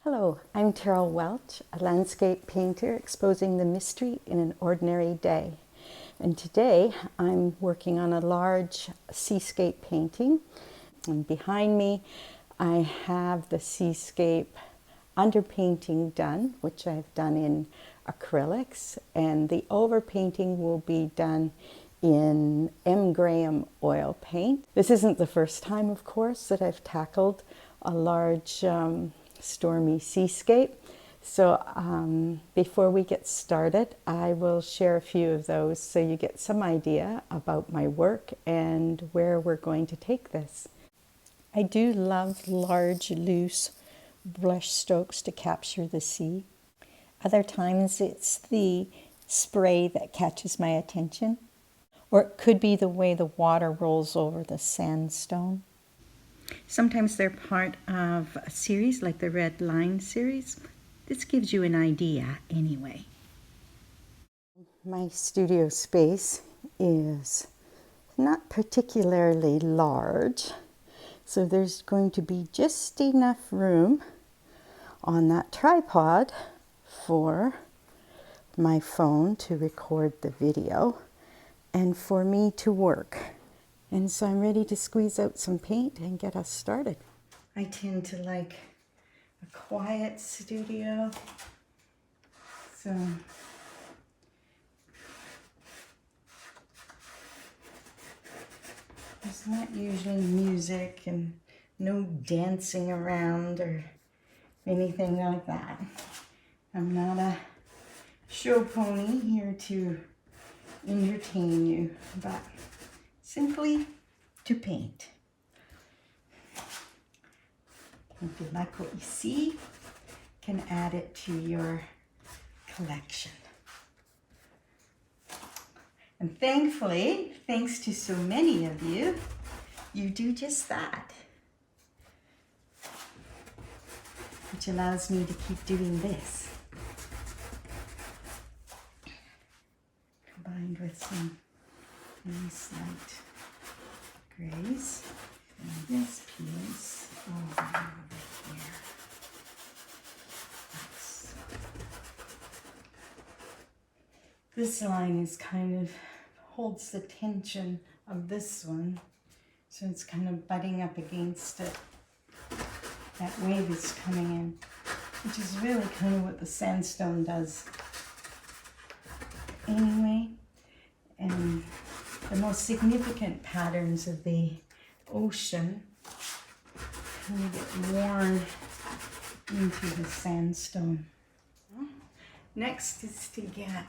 Hello, I'm Terrill Welch, a landscape painter exposing the mystery in an ordinary day. And today I'm working on a large seascape painting. And behind me I have the seascape underpainting done, which I've done in acrylics, and the overpainting will be done in M. Graham oil paint. This isn't the first time, of course, that I've tackled a large stormy seascape. So before we get started, I will share a few of those so you get some idea about my work and where we're going to take this. I do love large, loose brush strokes to capture the sea. Other times it's the spray that catches my attention, or it could be the way the water rolls over the sandstone. Sometimes they're part of a series like the Red Line series. This gives you an idea anyway. My studio space is not particularly large, so there's going to be just enough room on that tripod for my phone to record the video and for me to work. And so I'm ready to squeeze out some paint and get us started. I tend to like a quiet studio, so there's not usually music and no dancing around or anything like that. I'm not a show pony here to entertain you, but simply to paint. If you like what you see, you can add it to your collection. And thankfully, thanks to so many of you, you do just that, which allows me to keep doing this, combined with some nice light grays. And this piece over here. This line is kind of holds the tension of this one, so it's kind of butting up against it. That wave is coming in, which is really kind of what the sandstone does anyway. And the most significant patterns of the ocean kind of get worn into the sandstone. Next is to get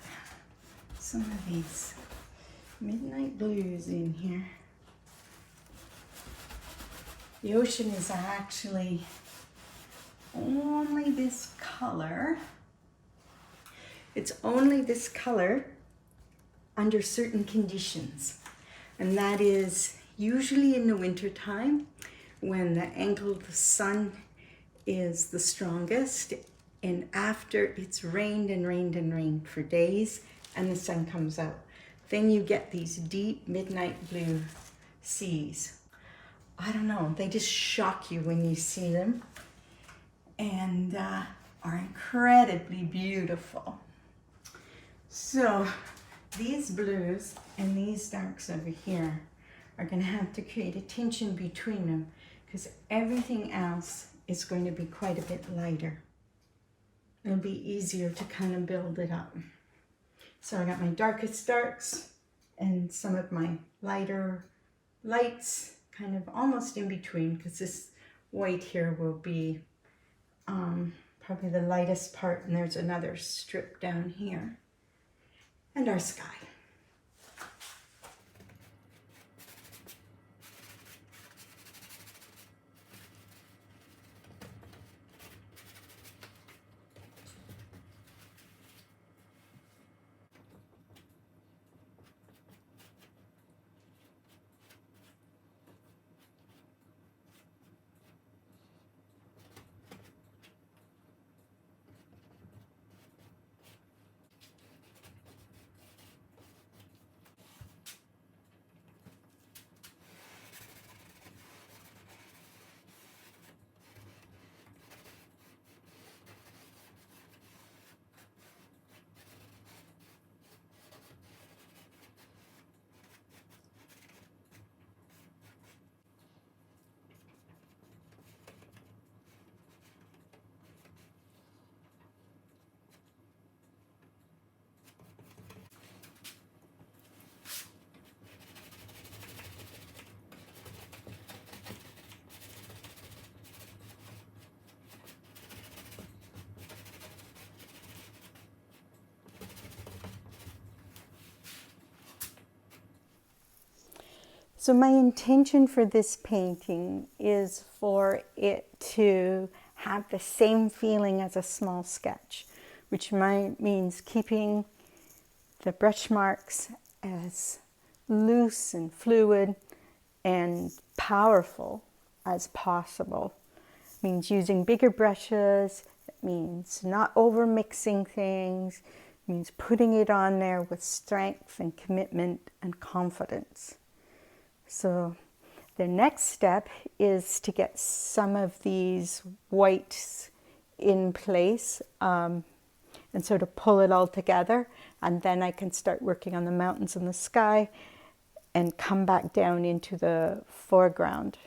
some of these midnight blues in here. The ocean is actually only this color. It's only this color under certain conditions, and that is usually in the winter time when the angle of the sun is the strongest and after it's rained and rained and rained for days and the sun comes out. Then you get these deep midnight blue seas. I don't know, they just shock you when you see them and are incredibly beautiful. So these blues and these darks over here are going to have to create a tension between them because everything else is going to be quite a bit lighter. It'll be easier to kind of build it up. So I got my darkest darks and some of my lighter lights kind of almost in between, because this white here will be probably the lightest part, and there's another strip down here. And our sky. So my intention for this painting is for it to have the same feeling as a small sketch, which means keeping the brush marks as loose and fluid and powerful as possible. It means using bigger brushes. It means not over mixing things. It means putting it on there with strength and commitment and confidence. So the next step is to get some of these whites in place and sort of pull it all together, and then I can start working on the mountains and the sky and come back down into the foreground.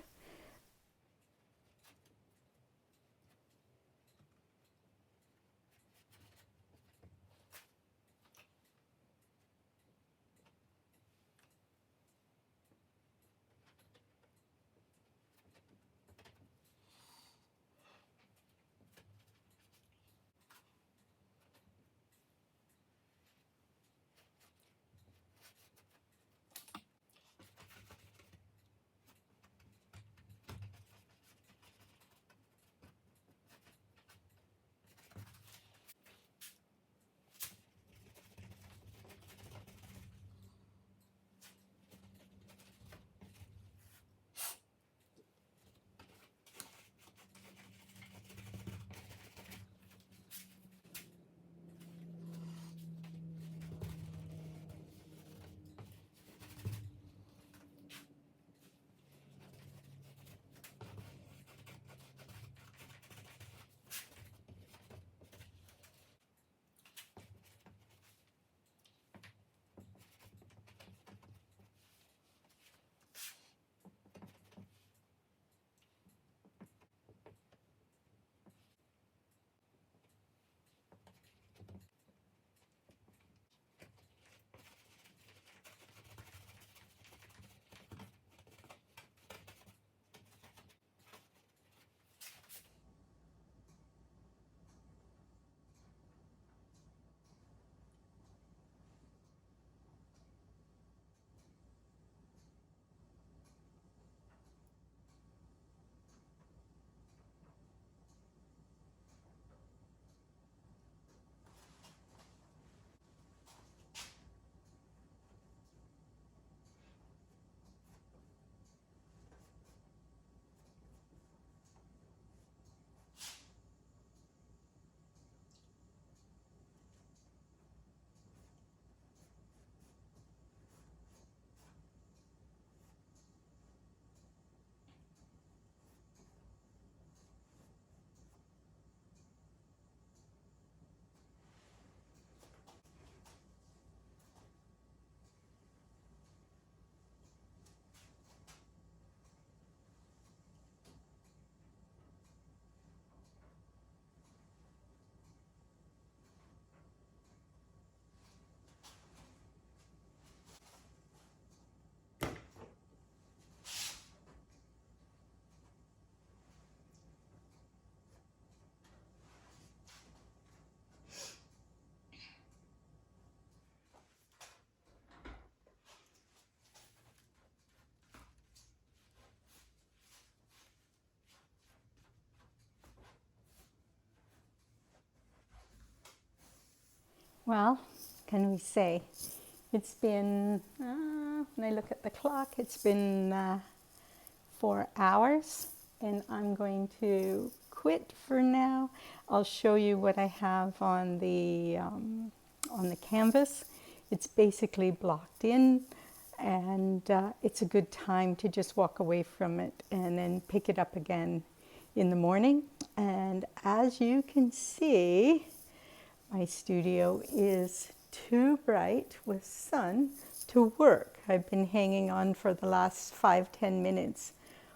Well, can we say it's been, when I look at the clock, it's been 4 hours, and I'm going to quit for now. I'll show you what I have on the canvas. It's basically blocked in, and it's a good time to just walk away from it and then pick it up again in the morning. And as you can see, my studio is too bright with sun to work. I've been hanging on for the last 5-10 minutes,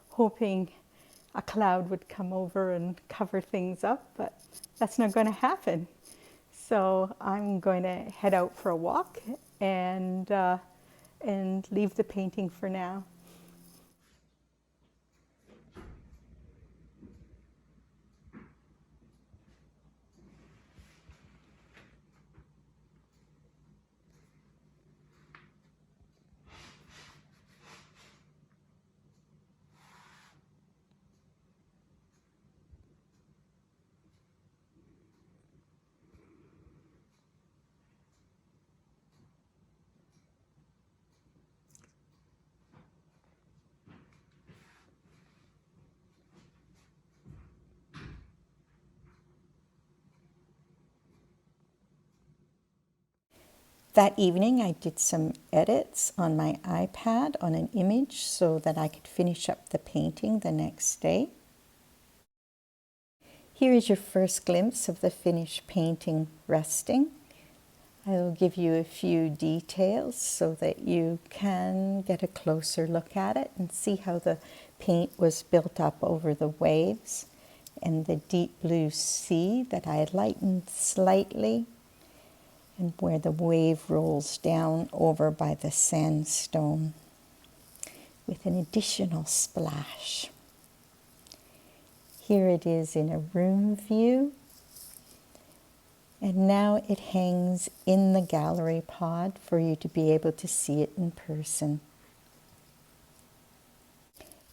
hoping a cloud would come over and cover things up, but that's not going to happen. So I'm going to head out for a walk and leave the painting for now. That evening I did some edits on my iPad on an image so that I could finish up the painting the next day. Here is your first glimpse of the finished painting resting. I will give you a few details so that you can get a closer look at it and see how the paint was built up over the waves and the deep blue sea that I had lightened slightly, and where the wave rolls down over by the sandstone with an additional splash. Here it is in a room view, and now it hangs in the gallery pod for you to be able to see it in person.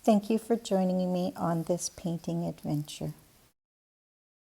Thank you for joining me on this painting adventure.